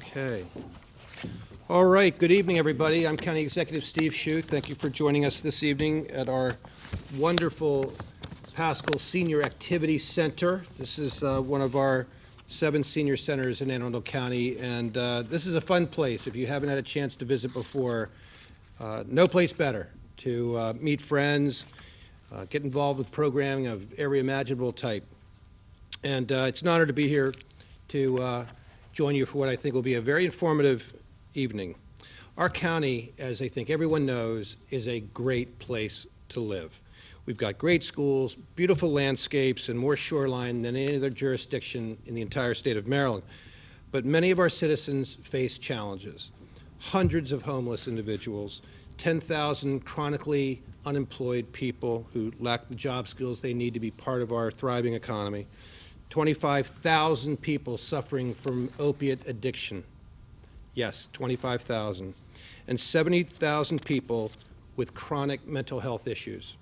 Okay. All right. Good evening, everybody. I'm County Executive Steve Shute. Thank you for joining us this evening at our wonderful Pascal Senior Activity Center. This is one of our 7 senior centers in Anne Arundel County, and this is a fun place. If you haven't had a chance to visit before, no place better to meet friends, get involved with programming of every imaginable type. And it's an honor to be here to join you for what I think will be a very informative evening. Our county, as I think everyone knows, is a great place to live. We've got great schools, beautiful landscapes, and more shoreline than any other jurisdiction in the entire state of Maryland. But many of our citizens face challenges. Hundreds of homeless individuals, 10,000 chronically unemployed people who lack the job skills they need to be part of our thriving economy, 25,000 people suffering from opiate addiction. Yes, 25,000. And 70,000 people with chronic mental health issues.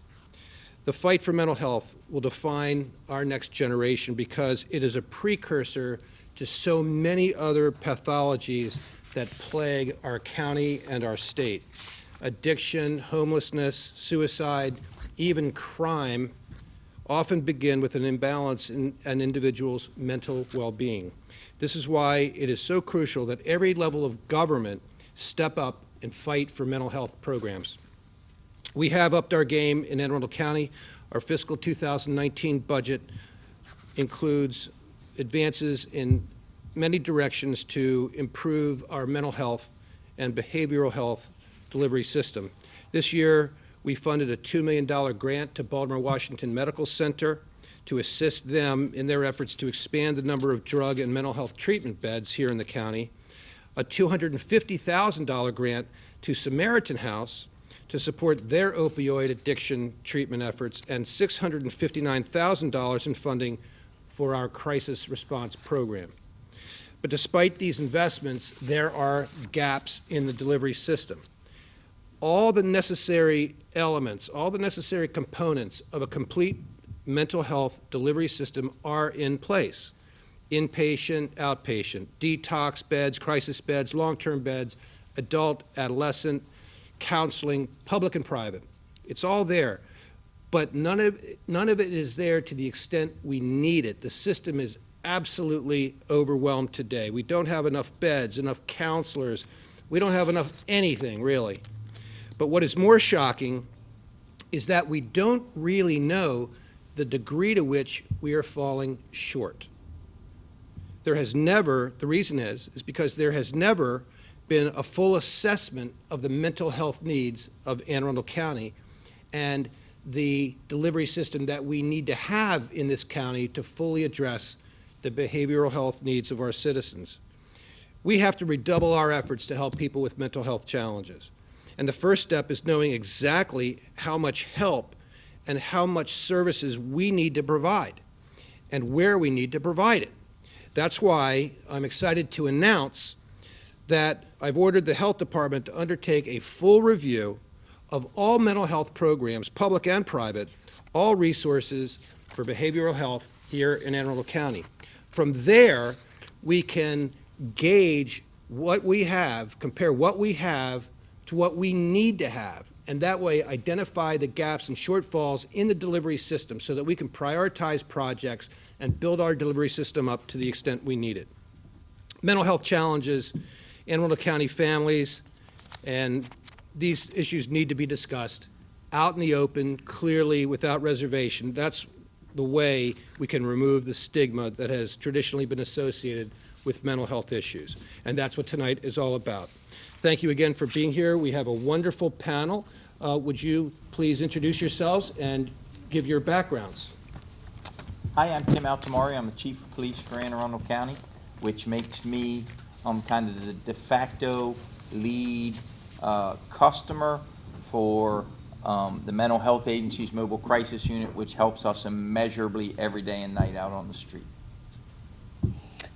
The fight for mental health will define our next generation because it is a precursor to so many other pathologies that plague our county and our state. Addiction, homelessness, suicide, even crime often begin with an imbalance in an individual's mental well-being. This is why it is so crucial that every level of government step up and fight for mental health programs. We have upped our game in Anne Arundel County. Our fiscal 2019 budget includes advances in many directions to improve our mental health and behavioral health delivery system. This year, we funded a $2 million grant to Baltimore Washington Medical Center to assist them in their efforts to expand the number of drug and mental health treatment beds here in the county, a $250,000 grant to Samaritan House to support their opioid addiction treatment efforts, and $659,000 in funding for our crisis response program. But despite these investments, there are gaps in the delivery system. All the necessary elements, all the necessary components of a complete mental health delivery system are in place. Inpatient, outpatient, detox beds, crisis beds, long-term beds, adult, adolescent, counseling, public and private. It's all there, but none of it is there to the extent we need it. The system is absolutely overwhelmed today. We don't have enough beds, enough counselors. We don't have enough anything, really. But what is more shocking is that we don't really know the degree to which we are falling short. The reason is because there has never been a full assessment of the mental health needs of Anne Arundel County and the delivery system that we need to have in this county to fully address the behavioral health needs of our citizens. We have to redouble our efforts to help people with mental health challenges. And the first step is knowing exactly how much help and how much services we need to provide and where we need to provide it. That's why I'm excited to announce that I've ordered the Health Department to undertake a full review of all mental health programs, public and private, all resources for behavioral health here in Anne Arundel County. From there, we can gauge what we have, compare what we have to what we need to have, and that way identify the gaps and shortfalls in the delivery system so that we can prioritize projects and build our delivery system up to the extent we need it. Mental health challenges, Anne Arundel County families, and these issues need to be discussed out in the open, clearly, without reservation. That's the way we can remove the stigma that has traditionally been associated with mental health issues, and that's what tonight is all about. Thank you again for being here. We have a wonderful panel. Would you please introduce yourselves and give your backgrounds? Hi, I'm Tim Altamari. I'm the Chief of Police for Anne Arundel County, which makes me kind of the de facto lead customer for the Mental Health Agency's Mobile Crisis Unit, which helps us immeasurably every day and night out on the street.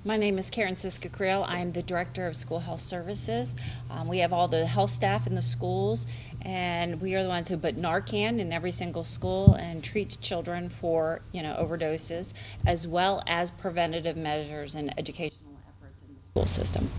My name is Karen Siska-Creel. I am the Director of School Health Services. We have all the health staff in the schools, and we are the ones who put Narcan in every single school and treats children for, overdoses, as well as preventative measures and educational efforts in the school system.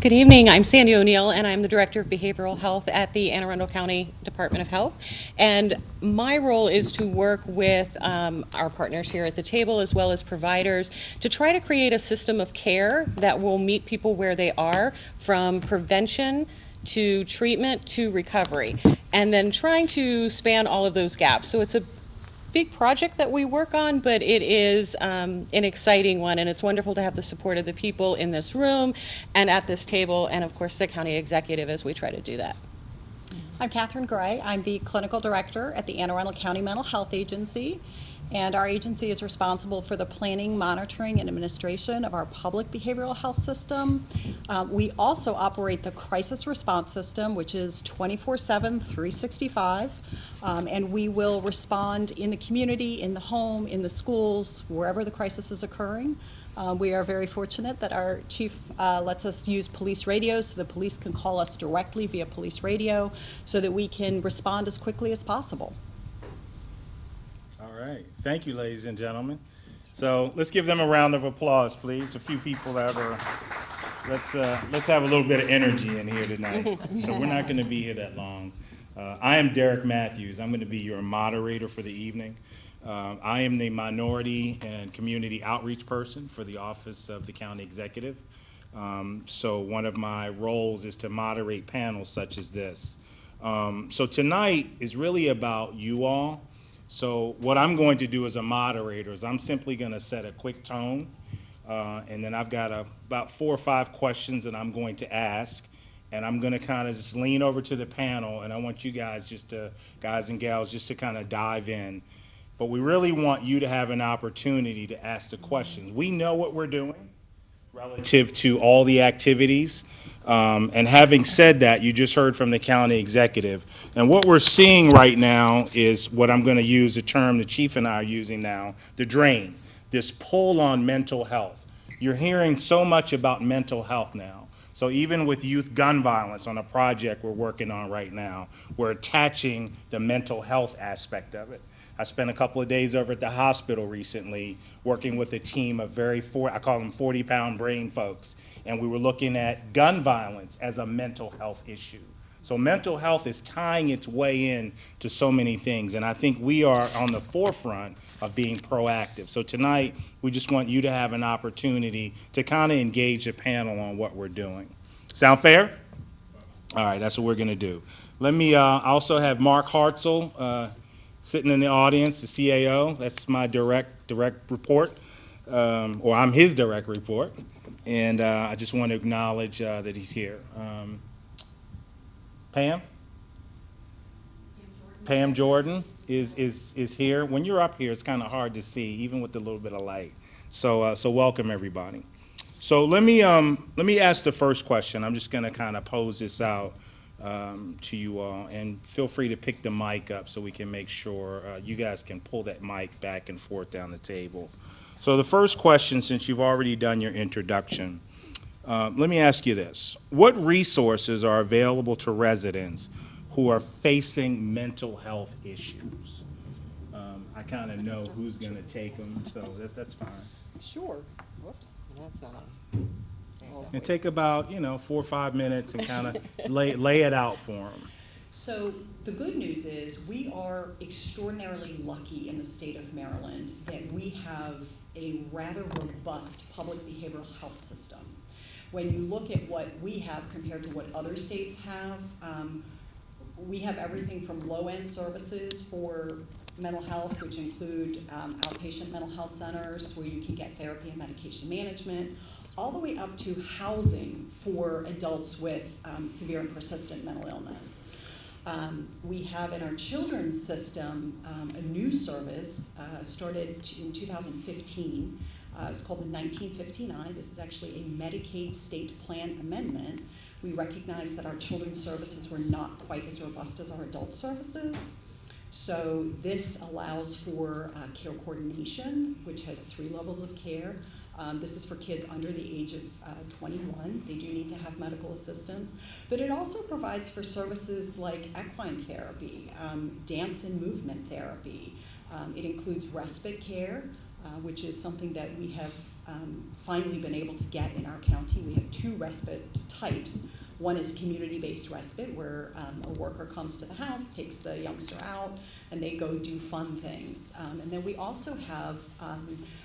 Good evening. I'm Sandy O'Neill, and I'm the Director of Behavioral Health at the Anne Arundel County Department of Health. And my role is to work with our partners here at the table, as well as providers, to try to create a system of care that will meet people where they are, from prevention to treatment to recovery, and then trying to span all of those gaps. So it's a big project that we work on, but it is an exciting one, and it's wonderful to have the support of the people in this room and at this table, and of course the county executive as we try to do that. I'm Catherine Gray. I'm the Clinical Director at the Anne Arundel County Mental Health Agency, and our agency is responsible for the planning, monitoring, and administration of our public behavioral health system. We also operate the crisis response system, which is 24/7, 365, and we will respond in the community, in the home, in the schools, wherever the crisis is occurring. We are very fortunate that our chief lets us use police radio, so the police can call us directly via police radio so that we can respond as quickly as possible. All right. Thank you, ladies and gentlemen. So let's give them a round of applause, please. A few people that are, let's have a little bit of energy in here tonight. So we're not going to be here that long. I am Derek Matthews. I'm going to be your moderator for the evening. I am the minority and community outreach person for the Office of the County Executive. So one of my roles is to moderate panels such as this. So tonight is really about you all. So what I'm going to do as a moderator is I'm simply going to set a quick tone, and then I've got about 4 or 5 questions that I'm going to ask, and I'm going to kind of just lean over to the panel, and I want you guys guys and gals, just to kind of dive in. But we really want you to have an opportunity to ask the questions. We know what we're doing relative to all the activities. And having said that, you just heard from the county executive. And what we're seeing right now is what I'm going to use, the term the chief and I are using now, the drain, this pull on mental health. You're hearing so much about mental health now. So even with youth gun violence on a project we're working on right now, we're attaching the mental health aspect of it. I spent a couple of days over at the hospital recently working with a team of I call them 40-pound brain folks, and we were looking at gun violence as a mental health issue. So mental health is tying its way in to so many things, and I think we are on the forefront of being proactive. So tonight, we just want you to have an opportunity to kind of engage the panel on what we're doing. Sound fair? All right, that's what we're going to do. Let me also have Mark Hartzell, sitting in the audience, the CAO. That's my direct report, or I'm his direct report. And I just want to acknowledge that he's here. Pam Jordan is here. When you're up here, it's kind of hard to see, even with a little bit of light. So welcome, everybody. So let me ask the first question. I'm just going to kind of pose this out to you all, and feel free to pick the mic up so we can make sure you guys can pull that mic back and forth down the table. So the first question, since you've already done your introduction, let me ask you this. What resources are available to residents who are facing mental health issues? I kind of know who's going to take them, so that's fine. Sure. Whoops. That's not on. And take about 4 or 5 minutes and kind of lay it out for them. So the good news is we are extraordinarily lucky in the state of Maryland that we have a rather robust public behavioral health system. When you look at what we have compared to what other states have, we have everything from low-end services for mental health, which include outpatient mental health centers where you can get therapy and medication management, all the way up to housing for adults with severe and persistent mental illness. We have in our children's system a new service started in 2015. It's called the 1959. This is actually a Medicaid state plan amendment. We recognize that our children's services were not quite as robust as our adult services. So this allows for care coordination, which has 3 levels of care. This is for kids under the age of 21. They do need to have medical assistance. But it also provides for services like equine therapy, dance and movement therapy. It includes respite care, which is something that we have finally been able to get in our county. We have 2 respite types. One is community-based respite, where a worker comes to the house, takes the youngster out, and they go do fun things. And then we also have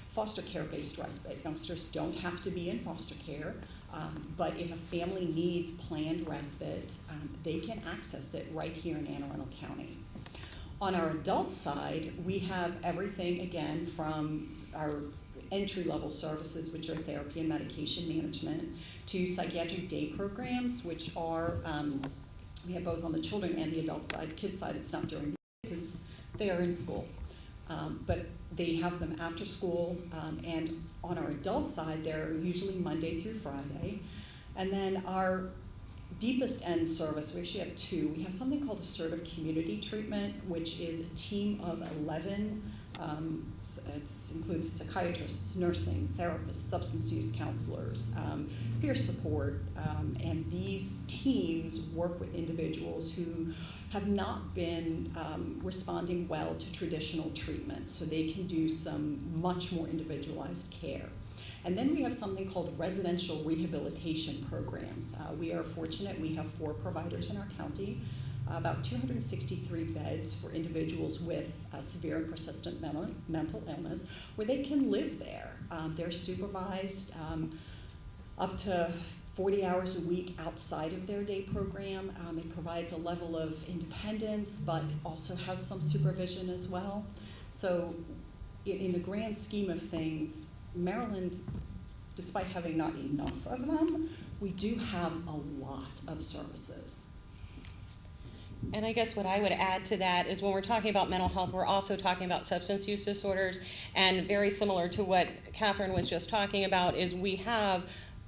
foster care-based respite. Youngsters don't have to be in foster care, but if a family needs planned respite, they can access it right here in Anne Arundel County. On our adult side, we have everything, again, from our entry-level services, which are therapy and medication management, to psychiatric day programs, which are, we have both on the children and the adult side. Kids side, it's not during the day because they are in school. But they have them after school, and on our adult side, they're usually Monday through Friday. And then our deepest end service, we actually have two. We have something called assertive community treatment, which is a team of 11. It includes psychiatrists, nursing, therapists, substance use counselors, peer support, and these teams work with individuals who have not been responding well to traditional treatment, so they can do some much more individualized care. And then we have something called residential rehabilitation programs. We are fortunate, we have 4 providers in our county, about 263 beds for individuals with severe and persistent mental illness, where they can live there. They're supervised up to 40 hours a week outside of their day program. It provides a level of independence, but also has some supervision as well. So in the grand scheme of things, Maryland, despite having not enough of them, we do have a lot of services. And I guess what I would add to that is when we're talking about mental health, we're also talking about substance use disorders. And very similar to what Catherine was just talking about is we have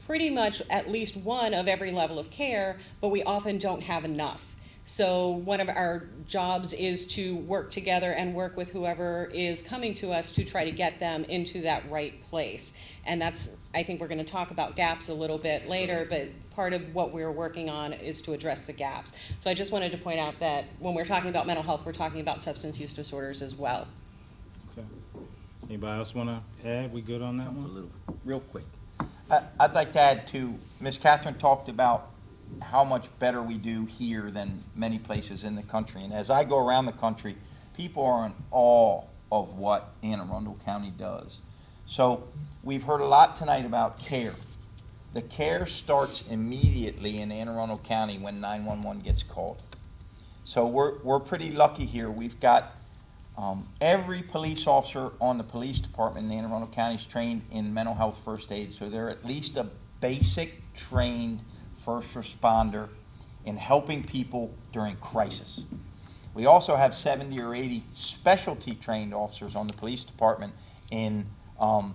pretty much at least one of every level of care, but we often don't have enough. So one of our jobs is to work together and work with whoever is coming to us to try to get them into that right place. And that's, I think we're going to talk about gaps a little bit later, but part of what we're working on is to address the gaps. So I just wanted to point out that when we're talking about mental health, we're talking about substance use disorders as well. Okay. Anybody else want to add? We good on that one? Real quick. I'd like to add to, Ms. Catherine talked about how much better we do here than many places in the country. And as I go around the country, people are in awe of what Anne Arundel County does. So we've heard a lot tonight about care. The care starts immediately in Anne Arundel County when 911 gets called. So we're pretty lucky here. We've got every police officer on the police department in Anne Arundel County is trained in mental health first aid. So they're at least a basic trained first responder in helping people during crisis. We also have 70 or 80 specialty trained officers on the police department in our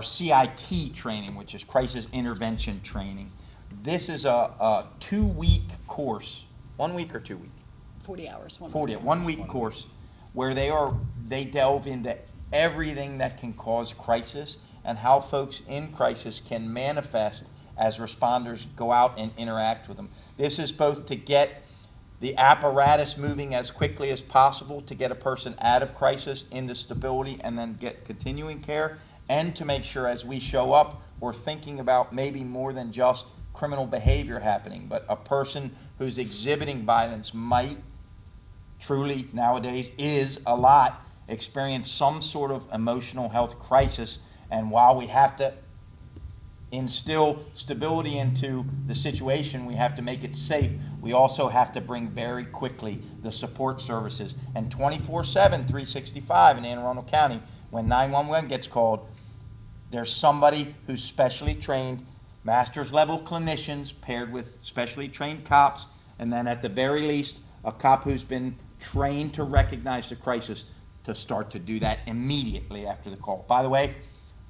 CIT training, which is crisis intervention training. This is a 2-week course, 1 week or 2 weeks? 40 hours. 1 week course where they delve into everything that can cause crisis and how folks in crisis can manifest as responders go out and interact with them. This is both to get the apparatus moving as quickly as possible to get a person out of crisis into stability and then get continuing care, and to make sure as we show up, we're thinking about maybe more than just criminal behavior happening, but a person who's exhibiting violence might truly nowadays is a lot experience some sort of emotional health crisis. And while we have to instill stability into the situation, we have to make it safe, we also have to bring very quickly the support services. And 24/7, 365 in Anne Arundel County, when 911 gets called, there's somebody who's specially trained, master's level clinicians paired with specially trained cops, and then at the very least, a cop who's been trained to recognize the crisis to start to do that immediately after the call. By the way,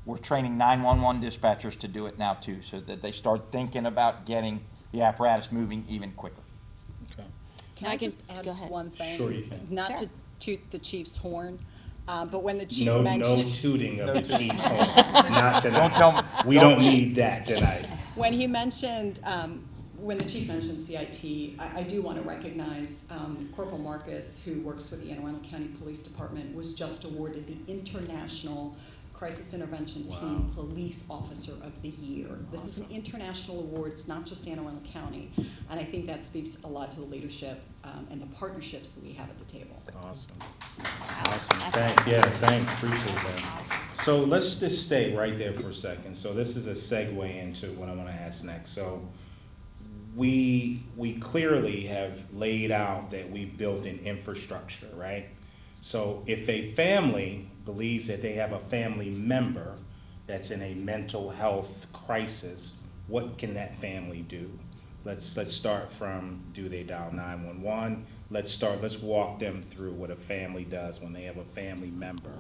we're training 911 dispatchers to do it now too, so that they start thinking about getting the apparatus moving even quicker. Okay. Can I I can- just add go ahead. one thing? Sure you can. Not Sure. to toot the chief's horn, but when the chief No mentioned, tooting of the Chiefs horn. Not tonight. Don't tell 'em- We don't need that tonight. when he mentioned, when the chief mentioned CIT, I do want to recognize Corporal Marcus, who works with the Anne Arundel County Police Department, was just awarded the International Crisis Intervention Team Police Officer of the Year. This is an international award. It's not just Anne Arundel County. And I think that speaks a lot to the leadership and the partnerships that we have at the table. Awesome. Awesome. Thanks. Yeah, thanks. Appreciate that. So let's just stay right there for a second. So this is a segue into what I want to ask next. So we clearly have laid out that we've built an infrastructure, right? So if a family believes that they have a family member that's in a mental health crisis, what can that family do? Let's start from, do they dial 911? Let's walk them through what a family does when they have a family member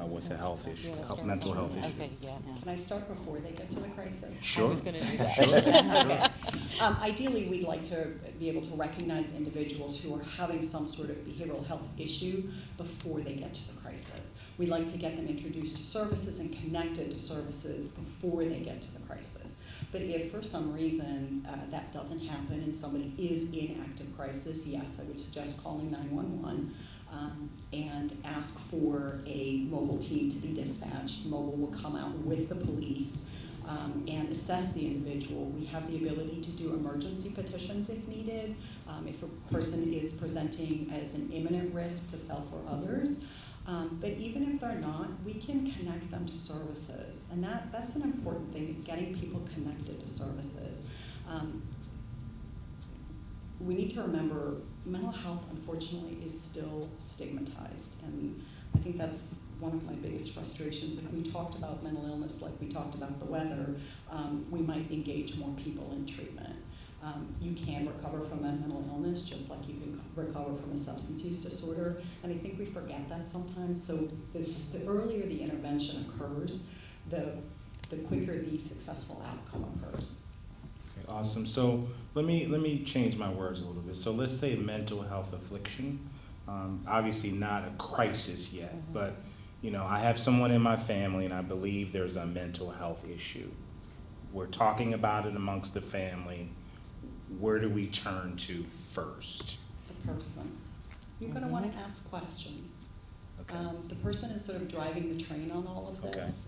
with a health issue, mental health issue. Okay, yeah. Can I start before they get to the crisis? Sure. I was gonna do that. Okay. Ideally, we'd like to be able to recognize individuals who are having some sort of behavioral health issue before they get to the crisis. We'd like to get them introduced to services and connected to services before they get to the crisis. But if for some reason that doesn't happen and somebody is in active crisis, yes, I would suggest calling 911 and ask for a mobile team to be dispatched. Mobile will come out with the police and assess the individual. We have the ability to do emergency petitions if needed. If a person is presenting as an imminent risk to self or others. But even if they're not, we can connect them to services. And that's an important thing, is getting people connected to services. We need to remember mental health, unfortunately, is still stigmatized. And I think that's one of my biggest frustrations. If we talked about mental illness like we talked about the weather, we might engage more people in treatment. You can recover from a mental illness just like you can recover from a substance use disorder, and I think we forget that sometimes. So the earlier the intervention occurs, the quicker the successful outcome occurs. Okay, awesome. So let me change my words a little bit. So let's say mental health affliction. Obviously not a crisis yet, but you know, I have someone in my family and I believe there's a mental health issue. We're talking about it amongst the family. Where do we turn to first? The person. You're going to want to ask questions. Okay. The person is sort of driving the train on all of this.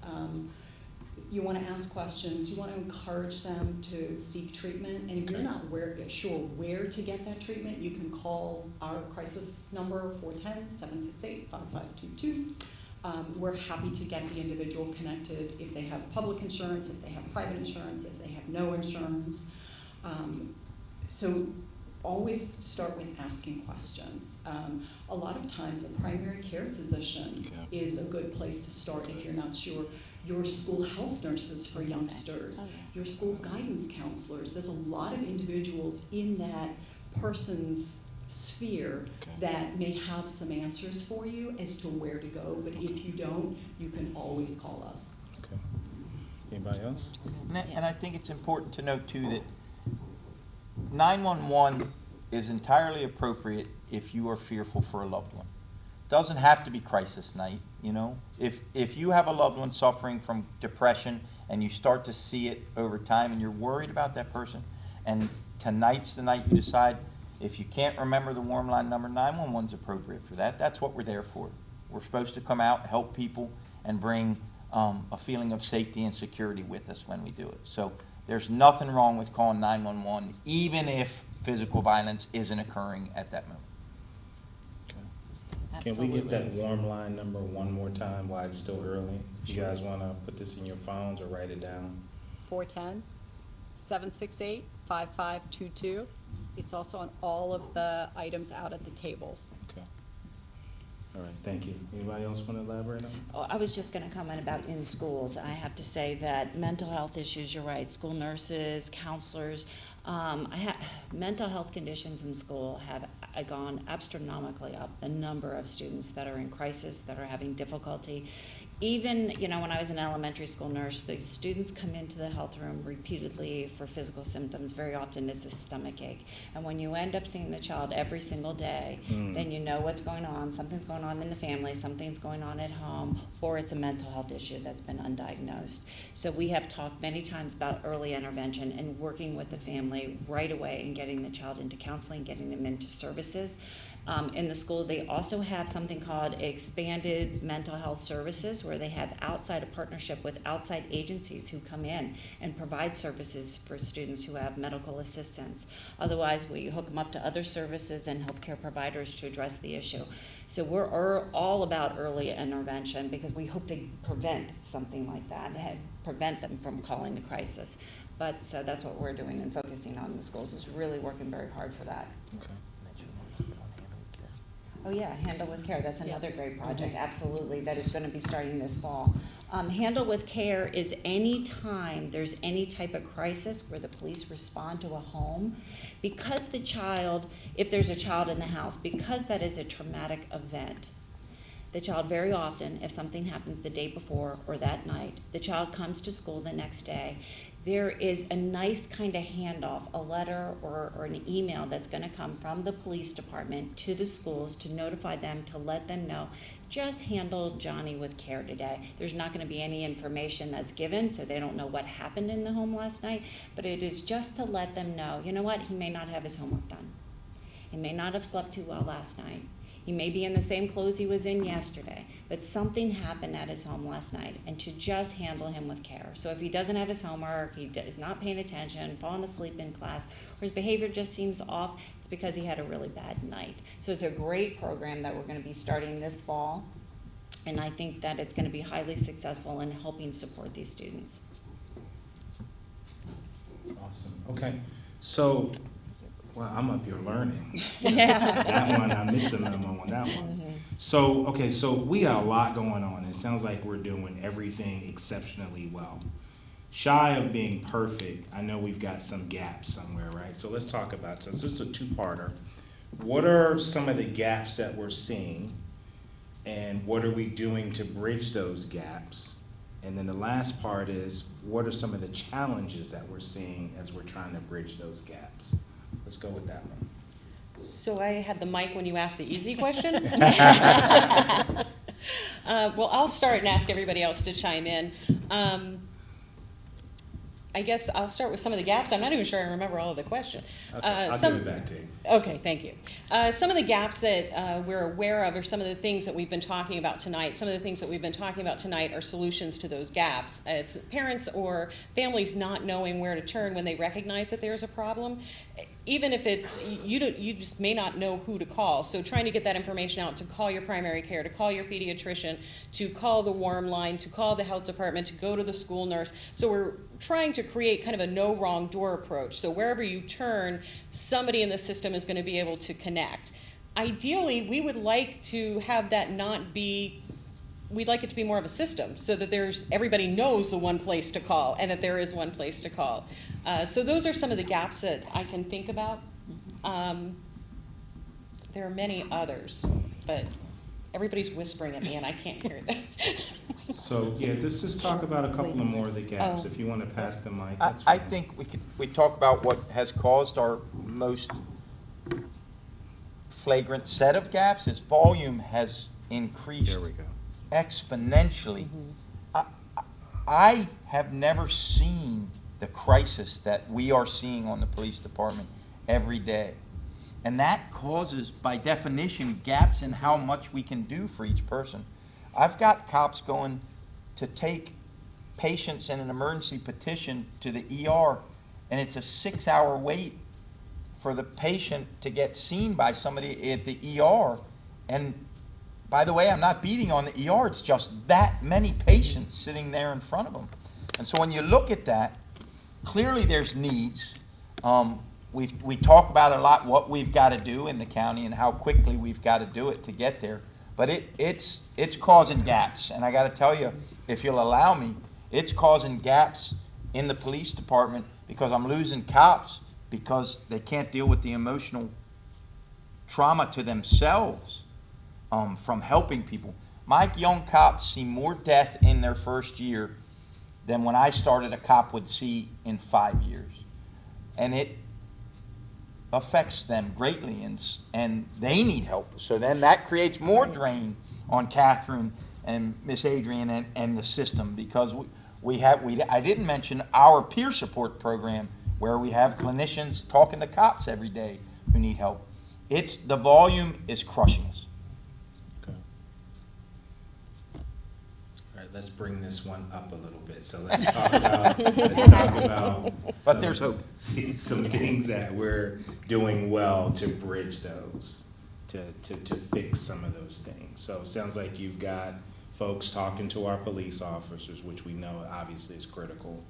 You want to ask questions. You want to encourage them to seek treatment. And if you're not sure where to get that treatment, you can call our crisis number 410-768-5522. We're happy to get the individual connected if they have public insurance, if they have private insurance, if they have no insurance. So always start with asking questions. A lot of times a primary care physician is a good place to start if you're not sure. Your school health nurses for youngsters, your school guidance counselors. There's a lot of individuals in that person's sphere that may have some answers for you as to where to go, but if you don't, you can always call us. Okay. Anybody else? And I think it's important to note too that 911 is entirely appropriate if you are fearful for a loved one. Doesn't have to be crisis night, you know. If you have a loved one suffering from depression and you start to see it over time and you're worried about that person, and tonight's the night you decide, if you can't remember the warm line number, 911's appropriate for that. That's what we're there for. We're supposed to come out, help people, and bring a feeling of safety and security with us when we do it. So there's nothing wrong with calling 911, even if physical violence isn't occurring at that moment. Can we get that warm line number one more time while it's still early? You guys want to put this in your phones or write it down? 410-768-5522. It's also on all of the items out at the tables. Okay. All right, thank you. Anybody else want to elaborate on it? Oh, I was just going to comment about in schools. I have to say that mental health issues, you're right, school nurses, counselors, mental health conditions in school have gone astronomically up. The number of students that are in crisis, that are having difficulty. Even, you know, when I was an elementary school nurse, the students come into the health room repeatedly for physical symptoms. Very often it's a stomach ache. And when you end up seeing the child every single day, then you know what's going on. Something's going on in the family, something's going on at home, or it's a mental health issue that's been undiagnosed. So we have talked many times about early intervention and working with the family right away and getting the child into counseling, getting them into services. in the school. They also have something called expanded mental health services, where they have outside a partnership with outside agencies who come in and provide services for students who have medical assistance. Otherwise, we hook them up to other services and healthcare providers to address the issue. So we're all about early intervention because we hope to prevent something like that, prevent them from calling the crisis. But so that's what we're doing and focusing on in the schools, is really working very hard for that. Oh, yeah, Handle with Care, that's another great project, absolutely, that is gonna be starting this fall. Handle with Care is any time there's any type of crisis where the police respond to a home, because the child, if there's a child in the house, because that is a traumatic event, the child very often, if something happens the day before or that night, the child comes to school the next day, there is a nice kind of handoff, a letter or an email that's gonna come from the police department to the schools to notify them, to let them know, just handle Johnny with care today. There's not gonna be any information that's given, so they don't know what happened in the home last night, but it is just to let them know, you know what, he may not have his homework done. He may not have slept too well last night. He may be in the same clothes he was in yesterday, but something happened at his home last night, and to just handle him with care. So if he doesn't have his homework, he is not paying attention, falling asleep in class, or his behavior just seems off, it's because he had a really bad night. So it's a great program that we're gonna be starting this fall, and I think that it's gonna be highly successful in helping support these students. Awesome, okay. So, well, I'm up here learning. Yeah. That one, I missed the memo on that one. So, okay, so we got a lot going on. It sounds like we're doing everything exceptionally well. Shy of being perfect, I know we've got some gaps somewhere, right? So let's talk about, so this is a two-parter. What are some of the gaps that we're seeing? And what are we doing to bridge those gaps? And then the last part is, what are some of the challenges that we're seeing as we're trying to bridge those gaps? Let's go with that one. So I had the mic when you asked the easy question. Well, I'll start and ask everybody else to chime in. I guess I'll start with some of the gaps. I'm not even sure I remember all of the question. Okay, I'll some- give it back to you. Okay, thank you. Some of the gaps that we're aware of are some of the things that we've been talking about tonight. Some of the things that we've been talking about tonight are solutions to those gaps. It's parents or families not knowing where to turn when they recognize that there's a problem. Even if it's, you just may not know who to call. So trying to get that information out, to call your primary care, to call your pediatrician, to call the warm line, to call the health department, to go to the school nurse. So we're trying to create kind of a no wrong door approach. So wherever you turn, somebody in the system is going to be able to connect. Ideally, we would like to have that not be, we'd like it to be more of a system, so that everybody knows the one place to call, and that there is one place to call. So those are some of the gaps that I can think about. There are many others, but everybody's whispering at me and I can't hear them. So, yeah, let's just talk about a couple of more of the gaps. Oh. If you want to pass the mic, I that's fine. think we talk about what has caused our most flagrant set of gaps is volume has increased There we go. exponentially. I have never seen the crisis that we are seeing on the police department every day. And that causes, by definition, gaps in how much we can do for each person. I've got cops going to take patients in an emergency petition to the ER, and it's a 6-hour wait for the patient to get seen by somebody at the ER. And by the way, I'm not beating on the ER, it's just that many patients sitting there in front of them. And so when you look at that, clearly there's needs. We talk about a lot what we've got to do in the county and how quickly we've got to do it to get there. But it's causing gaps. And I got to tell you, if you'll allow me, it's causing gaps in the police department because I'm losing cops because they can't deal with the emotional trauma to themselves from helping people. My young cops see more death in their first year than when I started a cop would see in 5 years. And it affects them greatly, and they need help. So then that creates more drain on Catherine and Miss Adrian and the system, because I didn't mention our peer support program where we have clinicians talking to cops every day who need help. the volume is crushing us. Okay. All right, let's bring this one up a little bit. So let's talk about. But there's hope. Some things that we're doing well to bridge those, to fix some of those things. So it sounds like you've got folks talking to our police officers, which we know obviously is critical.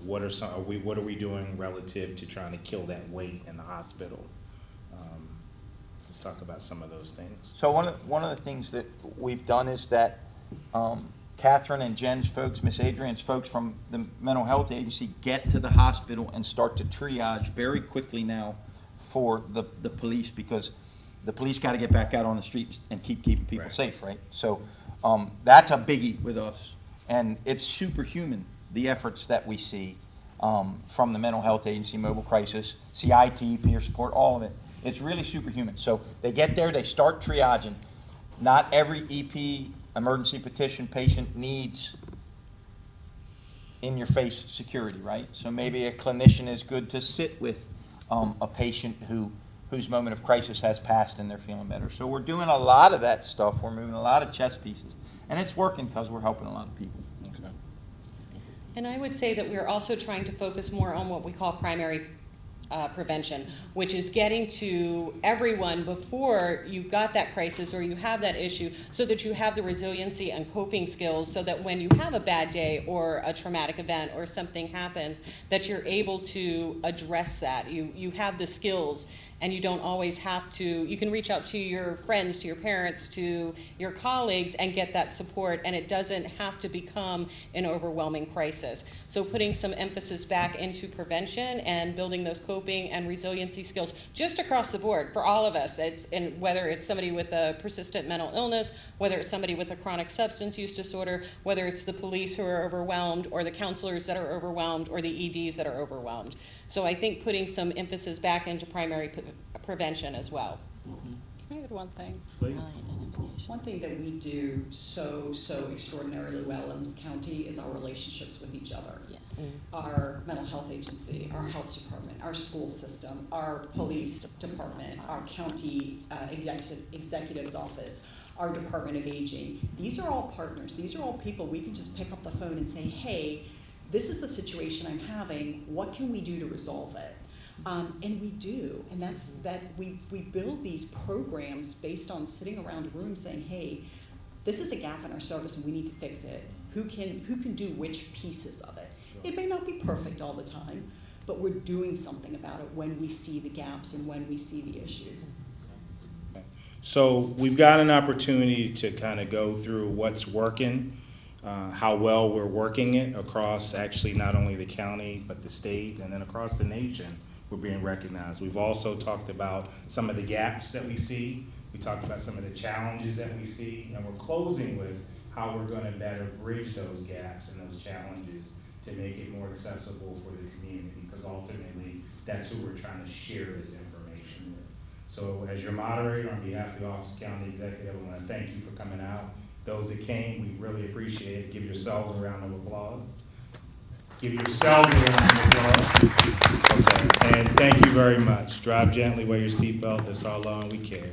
What are we doing relative to trying to kill that wait in the hospital? Let's talk about some of those things. So one of the things that we've done is that Catherine and Jen's folks, Miss Adrian's folks from the mental health agency get to the hospital and start to triage very quickly now for the police, because the police got to get back out on the streets and keeping people Right. safe, right? So that's a biggie with us, and it's superhuman, the efforts that we see from the mental health agency, mobile crisis, CIT, peer support, all of it. It's really superhuman. So they get there, they start triaging. Not every EP emergency petition patient needs in-your-face security, right? So maybe a clinician is good to sit with a patient whose moment of crisis has passed and they're feeling better. So we're doing a lot of that stuff. We're moving a lot of chess pieces. And it's working because we're helping a lot of people. Okay. And I would say that we're also trying to focus more on what we call primary prevention, which is getting to everyone before you got that crisis or you have that issue, so that you have the resiliency and coping skills, so that when you have a bad day or a traumatic event or something happens, that you're able to address that. You have the skills, and you don't always have to, you can reach out to your friends, to your parents, to your colleagues, and get that support, and it doesn't have to become an overwhelming crisis. So putting some emphasis back into prevention and building those coping and resiliency skills just across the board for all of us. And whether it's somebody with a persistent mental illness, whether it's somebody with a chronic substance use disorder, whether it's the police who are overwhelmed, or the counselors that are overwhelmed, or the EDs that are overwhelmed. So I think putting some emphasis back into primary prevention as well. Can I add one thing? Please. One thing that we do so extraordinarily well in this county is our relationships with each other. Our mental health agency, our health department, our school system, our police department, our county executive's office, our Department of Aging. These are all partners. These are all people we can just pick up the phone and say, hey, this is the situation I'm having. What can we do to resolve it? And we do, and that's that we build these programs based on sitting around a room saying, hey, this is a gap in our service and we need to fix it. Who can do which pieces of it? Sure. It may not be perfect all the time, but we're doing something about it when we see the gaps and when we see the issues. So we've got an opportunity to kind of go through what's working, how well we're working it across actually not only the county, but the state, and then across the nation, we're being recognized. We've also talked about some of the gaps that we see. We talked about some of the challenges that we see, and we're closing with how we're going to better bridge those gaps and those challenges to make it more accessible for the community, because ultimately, that's who we're trying to share this information with. So as your moderator, on behalf of the Office of County Executive, I want to thank you for coming out. Those that came, we really appreciate it. Give yourselves a round of applause. Give yourselves a round of applause. Okay, and thank you very much. Drive gently, wear your seatbelt. That's all long we care.